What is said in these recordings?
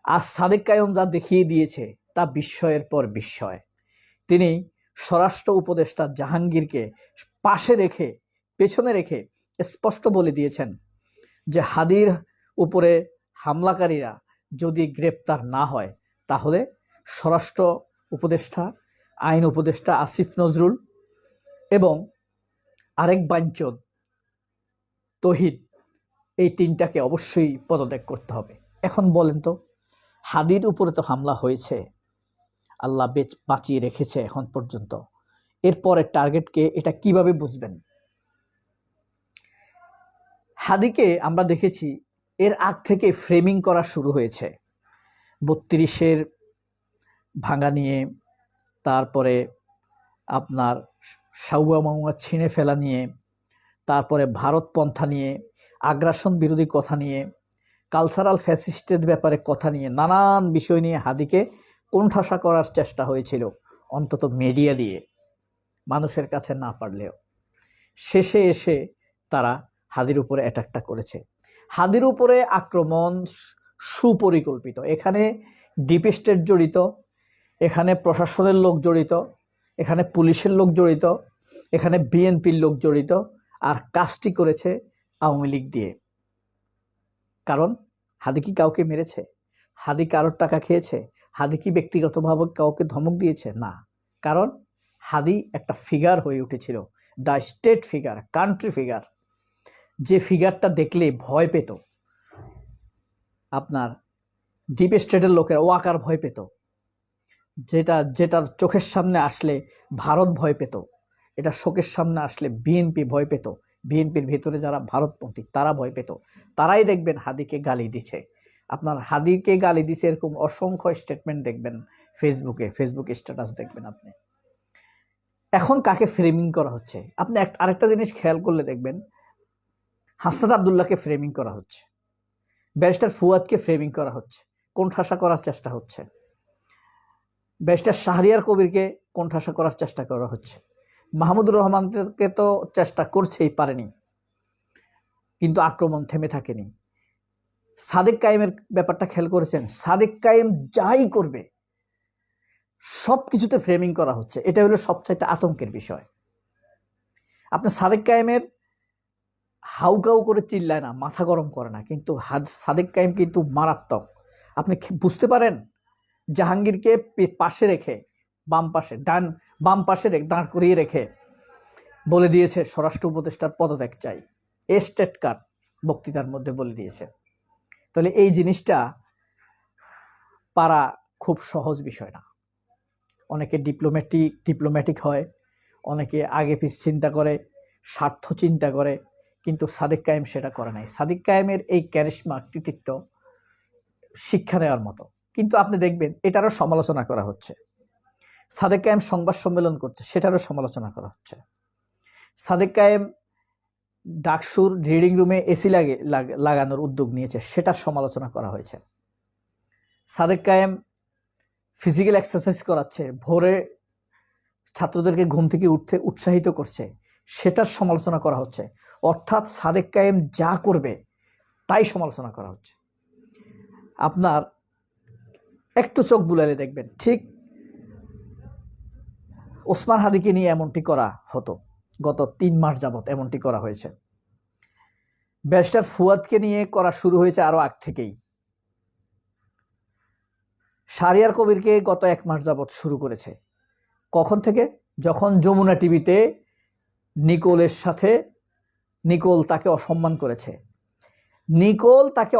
আর সাদেক কায়েম যা দেখিয়ে দিয়েছে তা বিস্ময়ের পর বিস্ময়। তিনি স্বরাষ্ট্র উপদেষ্টা জাহাঙ্গীরকে পাশে রেখে, পেছনে রেখে স্পষ্ট বলে দিয়েছেন যে হাদির উপরে হামলাকারীরা যদি গ্রেপ্তার না হয় তাহলে স্বরাষ্ট্র উপদেষ্টা, আইন উপদেষ্টা আসিফ নজরুল এবং আরেক বাঞ্চদ তহিদ, এই তিনটাকে অবশ্যই পদত্যাগ করতে হবে। এখন বলেন তো, হাদির উপরে তো হামলা হয়েছে, আল্লাহ বাঁচিয়ে রেখেছে এখন পর্যন্ত, এরপরের টার্গেটকে এটা কিভাবে বুঝবেন? হাদিকে আমরা দেখেছি এর আগ থেকে ফ্রেমিং করা শুরু হয়েছে ৩২-এর ভাঙা নিয়ে, তারপরে আপনার সাউয়া মাউয়া ছিঁড়ে ফেলা নিয়ে, তারপরে ভারতপন্থা নিয়ে, আগ্রাসন বিরোধী কথা নিয়ে, কালচারাল ফ্যাসিস্টের ব্যাপারে কথা নিয়ে, নানান বিষয় নিয়ে হাদিকে কোণঠাসা করার চেষ্টা হয়েছিল, অন্তত মিডিয়া দিয়ে, মানুষের কাছে না পারলেও। শেষে এসে তারা হাদির উপরে অ্যাটাকটা করেছে। হাদির উপরে আক্রমণ সুপরিকল্পিত। এখানে ডিপ স্টেট জড়িত, এখানে প্রশাসনের লোক জড়িত, এখানে পুলিশের লোক জড়িত, এখানে বিএনপির লোক জড়িত, আর কাজটি করেছে আওয়ামী লীগ দিয়ে। কারণ হাদি কি কাউকে মেরেছে? হাদি কারোর টাকা খেয়েছে? হাদি কি ব্যক্তিগতভাবে কাউকে ধমক দিয়েছে? না। কারণ হাদি একটা ফিগার হয়ে উঠেছিল, the state figure, country figure, যে ফিগারটা দেখলে ভয় পেত আপনার ডিপ স্টেটের লোকেরা, ওয়াকার ভয় পেত, যেটার চোখের সামনে আসলে ভারত ভয় পেত, এটা চোখের সামনে আসলে বিএনপি ভয় পেত, বিএনপির ভিতরে যারা ভারতপন্থী তারা ভয় পেত, তারাই দেখবেন হাদিকে গালি দিছে। আপনার হাদিকে গালি দিছে এরকম অসংখ্য স্টেটমেন্ট দেখবেন ফেসবুকে স্ট্যাটাস দেখবেন আপনি। এখন কাকে ফ্রেমিং করা হচ্ছে? আপনি আরেকটা জিনিস খেয়াল করলে দেখবেন, হাসনাত আব্দুল্লাহকে ফ্রেমিং করা হচ্ছে, ব্যারিস্টার ফুয়াদকে ফ্রেমিং করা হচ্ছে, কোণঠাসা করার চেষ্টা হচ্ছে, ব্যারিস্টার শাহরিয়ার কবিরকে কোণঠাসা করার চেষ্টা করা হচ্ছে, মাহমুদুর রহমানকে তো চেষ্টা করছেই, পারেনি, কিন্তু আক্রমণ থেমে থাকেনি। সাদেক কায়েমের ব্যাপারটা খেয়াল করেছেন? সাদেক কায়েম যাই করবে সব কিছুতে ফ্রেমিং করা হচ্ছে। এটা হলো সবচাইতে আতঙ্কের বিষয়। আপনি সাদেক কায়েমের হাউকাউ করে চিল্লায় না, মাথা গরম করে না, কিন্তু সাদেক কায়েম কিন্তু মারাত্মক। আপনি বুঝতে পারেন, জাহাঙ্গীরকে পাশে রেখে, বাম পাশে দাঁড় করিয়ে রেখে বলে দিয়েছে স্বরাষ্ট্র উপদেষ্টার পদত্যাগ চাই, স্টেট কার্ড বক্তৃতার মধ্যে বলে দিয়েছে। তাহলে এই জিনিসটা পারা খুব সহজ বিষয় না। অনেকে ডিপ্লোম্যাটিক হয়, অনেকে আগে পিছ চিন্তা করে, স্বার্থ চিন্তা করে, কিন্তু সাদেক কায়েম সেটা করে নাই। সাদেক কায়েমের এই ক্যারিশমা, কৃতিত্ব শিক্ষা নেওয়ার মতো। কিন্তু আপনি দেখবেন এটারও সমালোচনা করা হচ্ছে। সাদেক কায়েম সংবাদ সম্মেলন করছে, সেটারও সমালোচনা করা হচ্ছে। সাদেক কায়েম ডাকসুর রিডিং রুমে এসি লাগানোর উদ্যোগ নিয়েছে, সেটার সমালোচনা করা হয়েছে। সাদেক কায়েম ফিজিক্যাল এক্সারসাইজ করাচ্ছে, ভোরে ছাত্রদেরকে ঘুম থেকে উঠতে উৎসাহিত করছে, সেটার সমালোচনা করা হচ্ছে। অর্থাৎ সাদেক কায়েম যা করবে তাই সমালোচনা করা হচ্ছে। আপনার একটু চোখ বুলালে দেখবেন ঠিক ওসমান হাদিকে নিয়ে এমনটি করা হতো, গত ৩ মাস যাবত এমনটি করা হয়েছে। ব্যারিস্টার ফুয়াদকে নিয়ে করা শুরু হয়েছে আরো আগ থেকেই। শাহরিয়ার কবিরকে গত 1 মাস যাবত শুরু করেছে। কখন থেকে? যখন যমুনা টিভিতে নিকোল তাকে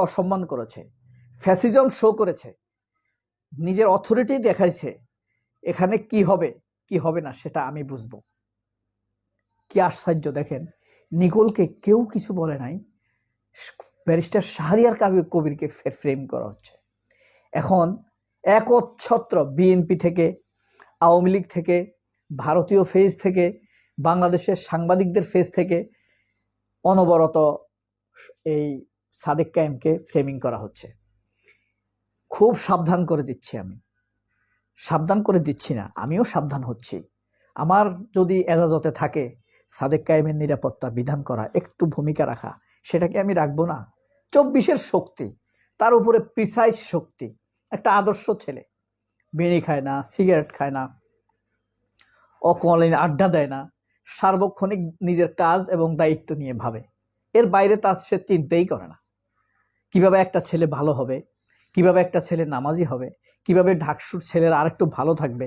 অসম্মান করেছে, ফ্যাসিজম শো করেছে, নিজের অথরিটি দেখাইছে, এখানে কি হবে কি হবে না সেটা আমি বুঝবো। কি আশ্চর্য দেখেন, নিকোলকে কেউ কিছু বলে নাই, ব্যারিস্টার শাহরিয়ার কবিরকে ফ্রেম করা হচ্ছে। এখন একচ্ছত্র বিএনপি থেকে, আওয়ামী লীগ থেকে, ভারতীয় ফেজ থেকে, বাংলাদেশের সাংবাদিকদের ফেজ থেকে অনবরত এই সাদেক কায়েমকে ফ্রেমিং করা হচ্ছে। খুব সাবধান করে দিচ্ছি আমি, সাবধান করে দিচ্ছি না, আমিও সাবধান হচ্ছি। আমার যদি এজাজতে থাকে সাদেক কায়েমের নিরাপত্তা বিধান করা, একটু ভূমিকা রাখা, সেটাকে আমি রাখবো না? 24-এর শক্তি, তার উপরে প্রিসাইজ শক্তি, একটা আদর্শ ছেলে, বিড়ি খায় না, সিগারেট খায় না, অকলিন আড্ডা দেয় না, সার্বক্ষণিক নিজের কাজ এবং দায়িত্ব নিয়ে ভাবে, এর বাইরে তার সে চিন্তাই করে না। কিভাবে একটা ছেলে ভালো হবে, কিভাবে একটা ছেলে নামাজি হবে, কিভাবে ঢাকসুর ছেলেরা আরেকটু ভালো থাকবে,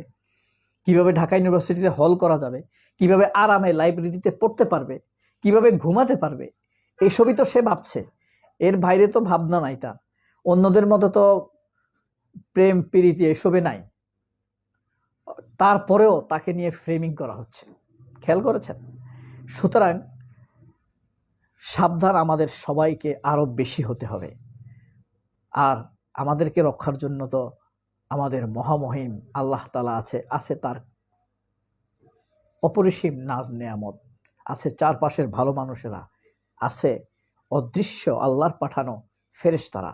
কিভাবে ঢাকা ইউনিভার্সিটিতে হল করা যাবে, কিভাবে আরামে লাইব্রেরিতে পড়তে পারবে, কিভাবে ঘুমাতে পারবে, এইসবই তো সে ভাবছে। এর বাইরে তো ভাবনা নাই তার। অন্যদের মতো তো প্রেম প্রীতি এসবে নাই। তারপরেও তাকে নিয়ে ফ্রেমিং করা হচ্ছে, খেয়াল করেছেন? সুতরাং সাবধান, আমাদের সবাইকে আরো বেশি হতে হবে। আর আমাদেরকে রক্ষার জন্য তো আমাদের মহামহিম আল্লাহ তাআলা আছে তার অপরিসীম নাজ নেয়ামত, আছে চারপাশের ভালো মানুষেরা, আছে অদৃশ্য আল্লাহর পাঠানো ফেরেশতারা।